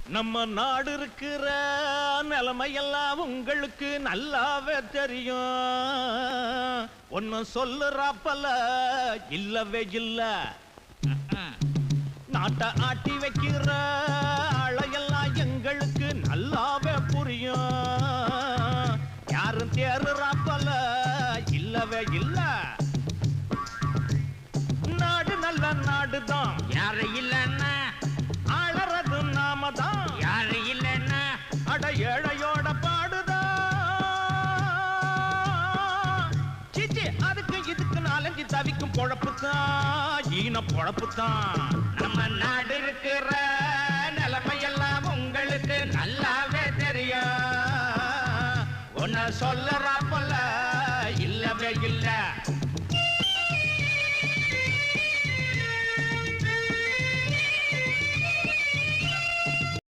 நம்ம நாடு இருக்கிற நிலைமையெல்லாம் உங்களுக்கு நல்லாவே தெரியும். ஒன்னும் சொல்லுறாப்பல இல்லவே இல்ல. நாட்டை ஆட்டி வைக்கிற ஆளையெல்லாம் எங்களுக்கு நல்லாவே புரியும். யாரும் தேறுறாப்பல இல்லவே இல்ல. நாடு நல்ல நாடுதான், யாரு இல்லன்னா ஆளறது நாம தான், யாரு இல்லன்னா அட ஏழையோட பாடுதான். சிச்சி அதுக்கு இதுக்கு நாலஞ்சு தவிக்கும் பொழப்புதான், ஈன பொழப்புதான். நம்ம நாடு இருக்கிற நிலைமையெல்லாம் உங்களுக்கு நல்லாவே தெரியும். ஒன்ன சொல்லறாப்பல இல்லவே இல்ல.